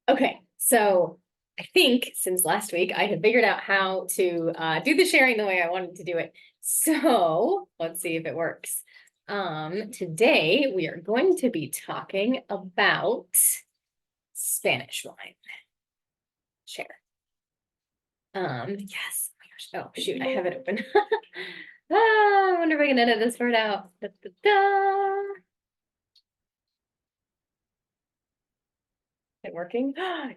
Okay, so I think since last week I have figured out how to do the sharing the way I wanted to do it. So let's see if it works. Today we are going to be talking about Spanish wine. Share. Yes. Oh my gosh. Oh shoot, I have it open. I wonder if I can edit this part out. Da, da, da. It working?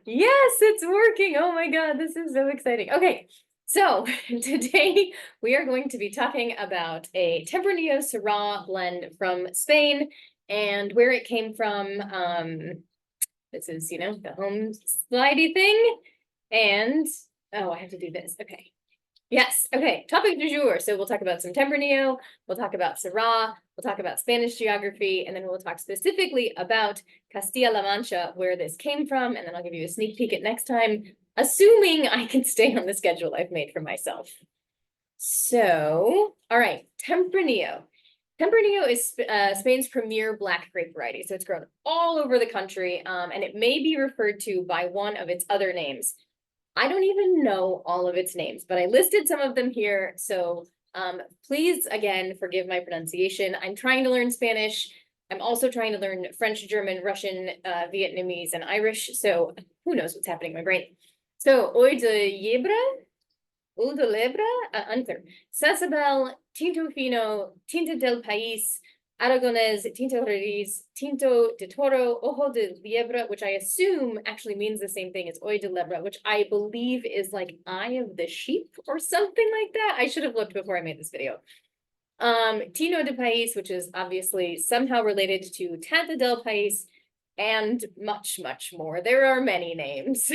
Yes, it's working. Oh my God, this is so exciting. Okay, so today we are going to be talking about a Tempranillo-Syrah blend from Spain and where it came from. This is, the home slidey thing. And, oh, I have to do this. Okay. Yes. Okay. Topic du jour. So we'll talk about some Tempranillo, we'll talk about Syrah, we'll talk about Spanish geography, and then we'll talk specifically about Castilla-La Mancha, where this came from, and then I'll give you a sneak peek at next time, assuming I can stay on the schedule I've made for myself. So, all right, Tempranillo. Tempranillo is Spain's premier black grape variety. So it's grown all over the country, and it may be referred to by one of its other names. I don't even know all of its names, but I listed some of them here. So please, again, forgive my pronunciation. I'm trying to learn Spanish. I'm also trying to learn French, German, Russian, Vietnamese, and Irish. So who knows what's happening in my brain. So, Oeil de Lebre, unclear. Sasabel, Tinto Fino, Tinta del País, Aragonés, Tinto Reyes, Tinto de Toro, Ojo de Liebre, which I assume actually means the same thing as Ojo de Liebre, which I believe is like eye of the sheep or something like that. I should have looked before I made this video. Tino de País, which is obviously somehow related to Tanta del País, and much, much more. There are many names.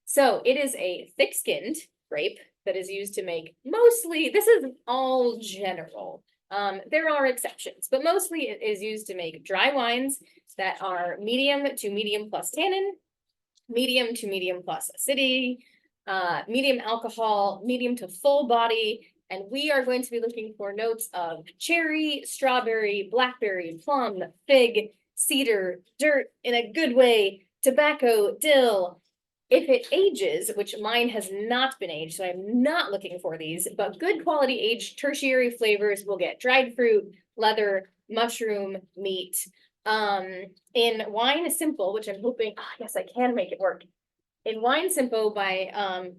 So it is a thick-skinned grape that is used to make mostly, this is all general. There are exceptions, but mostly it is used to make dry wines that are medium to medium plus tannin, medium to medium plus acidity, medium alcohol, medium to full body, and we are going to be looking for notes of cherry, strawberry, blackberry, plum, fig, cedar, dirt in a good way, tobacco, dill. If it ages, which mine has not been aged, so I'm not looking for these, but good quality aged tertiary flavors will get dried fruit, leather, mushroom, meat. In Wine Simple, which I'm hoping, yes, I can make it work. In Wine Simple by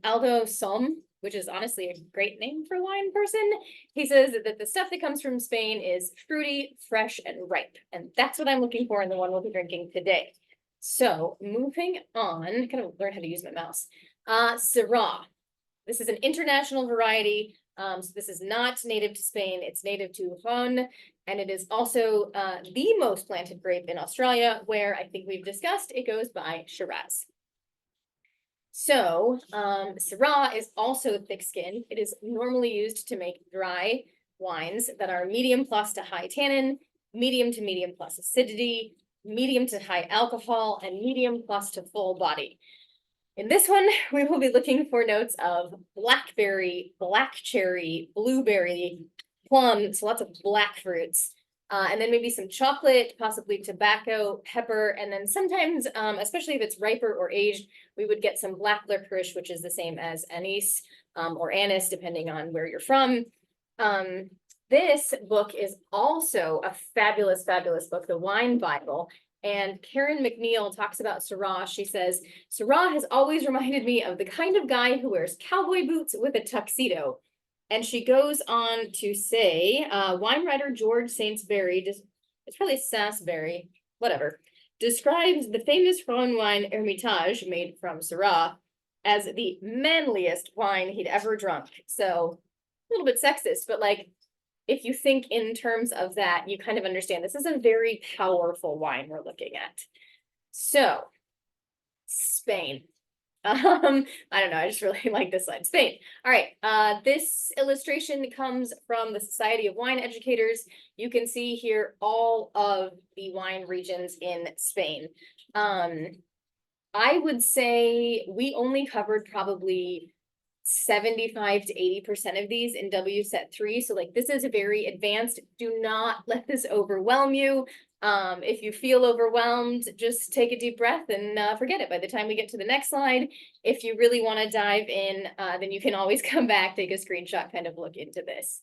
Aldo Som, which is honestly a great name for a wine person, he says that the stuff that comes from Spain is fruity, fresh, and ripe. And that's what I'm looking for in the one we'll be drinking today. So moving on, kind of learn how to use my mouse. Syrah. This is an international variety. So this is not native to Spain. It's native to Ron, and it is also the most planted grape in Australia, where I think we've discussed it goes by Shiraz. So Syrah is also thick-skinned. It is normally used to make dry wines that are medium plus to high tannin, medium to medium plus acidity, medium to high alcohol, and medium plus to full body. In this one, we will be looking for notes of blackberry, black cherry, blueberry, plum, so lots of black fruits, and then maybe some chocolate, possibly tobacco, pepper, and then sometimes, especially if it's riper or aged, we would get some black licorice, which is the same as anise or anise, depending on where you're from. This book is also a fabulous, fabulous book, The Wine Bible. And Karen McNeil talks about Syrah. She says, Syrah has always reminded me of the kind of guy who wears cowboy boots with a tuxedo. And she goes on to say, wine writer George Saintsbury, it's probably Sansbury, whatever, describes the famous Rhone wine Hermitage made from Syrah as the manliest wine he'd ever drunk. So a little bit sexist, but like, if you think in terms of that, you kind of understand this is a very powerful wine we're looking at. So, Spain. I don't know, I just really like this slide. Spain. All right, this illustration comes from the Society of Wine Educators. You can see here all of the wine regions in Spain. I would say we only covered probably 75 to 80% of these in WSET 3. So like this is very advanced. Do not let this overwhelm you. If you feel overwhelmed, just take a deep breath and forget it. By the time we get to the next slide, if you really want to dive in, then you can always come back, take a screenshot, kind of look into this.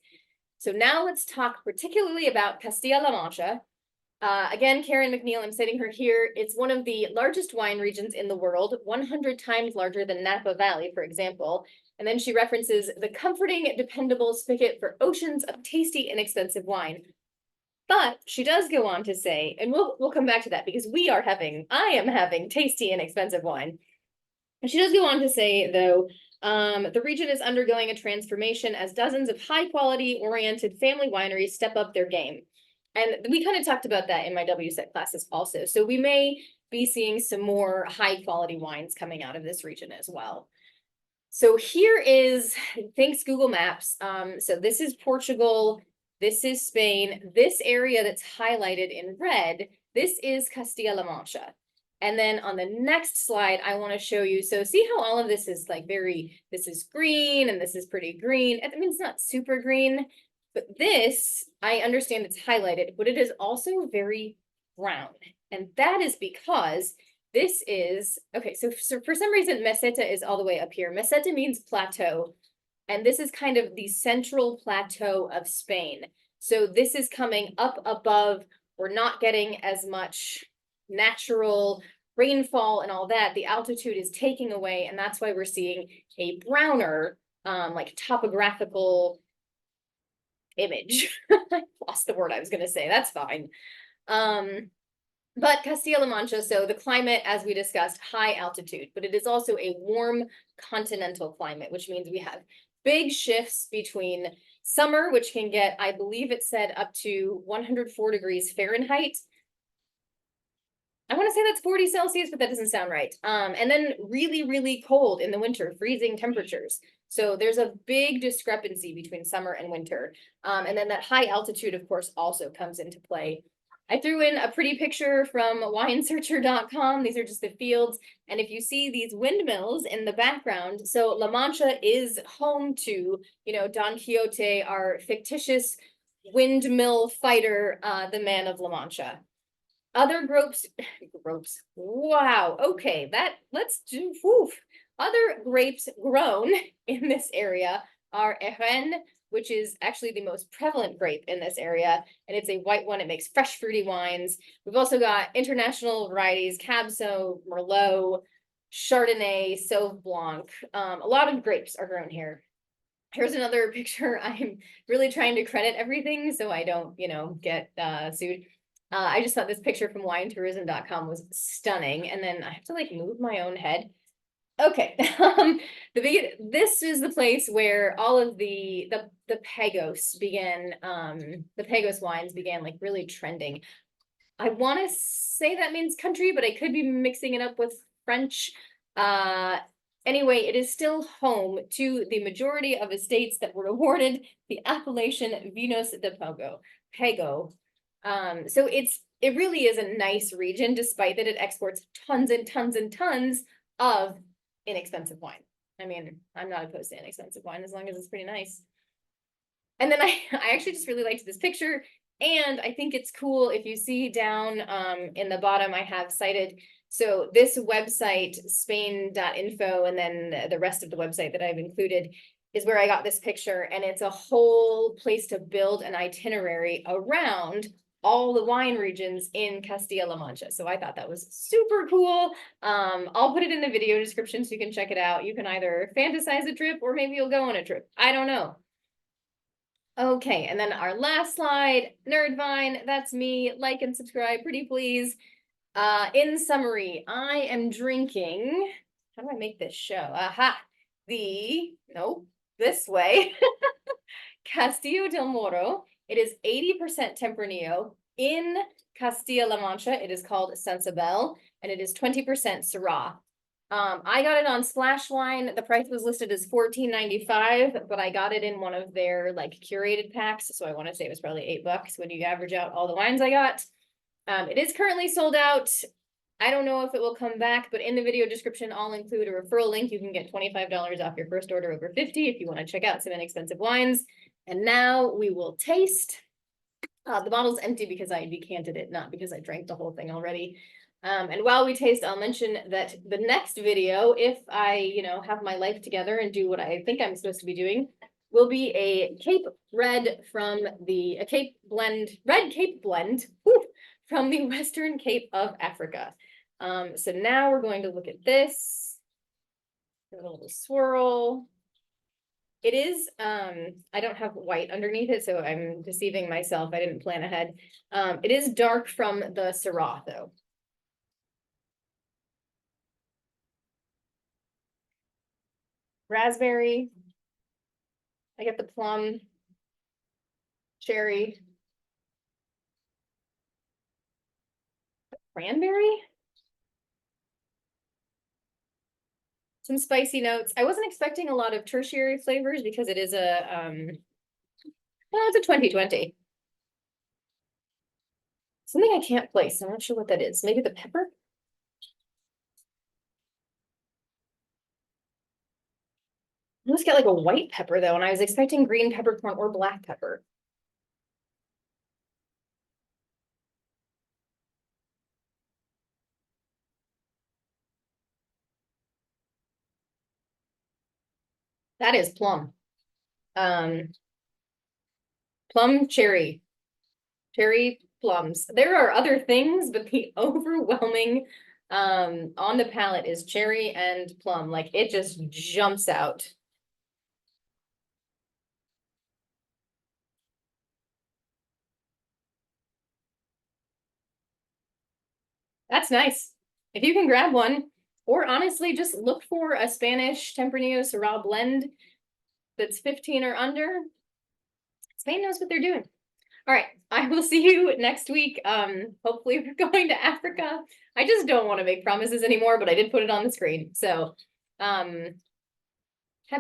So now let's talk particularly about Castilla-La Mancha. Again, Karen McNeil, I'm citing her here. It's one of the largest wine regions in the world, 100 times larger than Napa Valley, for example. And then she references the comforting, dependable spigot for oceans of tasty, inexpensive wine. But she does go on to say, and we'll come back to that because I am having tasty and expensive wine. And she does go on to say, though, the region is undergoing a transformation as dozens of high-quality oriented family wineries step up their game. And we kind of talked about that in my WSET classes also. So we may be seeing some more high-quality wines coming out of this region as well. So here is, thanks Google Maps. So this is Portugal. This is Spain. This area that's highlighted in red, this is Castilla-La Mancha. And then on the next slide, I want to show you, so see how all of this is like this is green and this is pretty green. I mean, it's not super green, but this, I understand it's highlighted, but it is also very brown. And that is because this is, okay, so for some reason, meseta is all the way up here. Meseta means plateau. And this is kind of the central plateau of Spain. So this is coming up above. We're not getting as much natural rainfall and all that. The altitude is taking away, and that's why we're seeing a browner, like topographical image. I lost the word I was going to say. That's fine. But Castilla-La Mancha, so the climate, as we discussed, high altitude, but it is also a warm continental climate, which means we have big shifts between summer, which can get, I believe it said, up to 104 degrees Fahrenheit. I want to say that's 40 Celsius, but that doesn't sound right. And then really, really cold in the winter, freezing temperatures. So there's a big discrepancy between summer and winter. And then that high altitude, of course, also comes into play. I threw in a pretty picture from winesearcher.com. These are just the fields. And if you see these windmills in the background, so La Mancha is home to, Don Quixote, our fictitious windmill fighter, the man of La Mancha. Other grapes, wow, okay, let's do, Other grapes grown in this area are Eren, which is actually the most prevalent grape in this area, and it's a white one. It makes fresh, fruity wines. We've also got international varieties, Cab Sauv, Merlot, Chardonnay, Sauv Blanc. A lot of grapes are grown here. Here's another picture. I'm really trying to credit everything so I don't, get sued. I just thought this picture from winetourism.com was stunning. And then I have to move my own head. Okay. This is the place where all of the Pagos began, the Pagos wines began really trending. I want to say that means country, but I could be mixing it up with French. Anyway, it is still home to the majority of estates that were awarded the appellation Vinos de Pago. So it really is a nice region, despite that it exports tons and tons and tons of inexpensive wine. I mean, I'm not opposed to inexpensive wine as long as it's pretty nice. And then I actually just really liked this picture, and I think it's cool if you see down in the bottom I have cited. So this website, Spain.info, and then the rest of the website that I've included is where I got this picture, and it's a whole place to build an itinerary around all the wine regions in Castilla-La Mancha. So I thought that was super cool. I'll put it in the video description so you can check it out. You can either fantasize a trip or maybe you'll go on a trip. I don't know. Okay, and then our last slide, NerdVine, that's me. Like and subscribe, pretty please. In summary, I am drinking, how do I make this show? Aha, this way, Castillo del Moro. It is 80% Tempranillo. In Castilla-La Mancha, it is called Sensabel, and it is 20% Syrah. I got it on Splash Wine. The price was listed as $14.95, but I got it in one of their curated packs, so I want to say it was probably $8 when you average out all the wines I got. It is currently sold out. I don't know if it will come back, but in the video description, I'll include a referral link. You can get $25 off your first order over $50 if you want to check out some inexpensive wines. And now we will taste. The bottle's empty because I decanted it, not because I drank the whole thing already. And while we taste, I'll mention that the next video, if I, have my life together and do what I think I'm supposed to be doing, will be a Cape Red from a Cape blend, red Cape blend from the Western Cape of Africa. So now we're going to look at this. Give it a little swirl. It is, I don't have white underneath it, so I'm deceiving myself. I didn't plan ahead. It is dark from the Syrah, though. Raspberry. I get the plum, cherry, cranberry. Some spicy notes. I wasn't expecting a lot of tertiary flavors because it is well, it's a 2020. Something I can't place. I'm not sure what that is. Maybe the pepper? I almost get like a white pepper though, and I was expecting green peppercorn or black pepper. That is plum. Plum cherry. Cherry plums. There are other things, but the overwhelming on the palate is cherry and plum. Like it just jumps out. That's nice. If you can grab one, or honestly, just look for a Spanish Tempranillo-Syrah blend that's 15 or under. Spain knows what they're doing. All right, I will see you next week. Hopefully we're going to Africa. I just don't want to make promises anymore, but I did put it on the screen. So, happy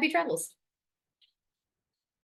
travels.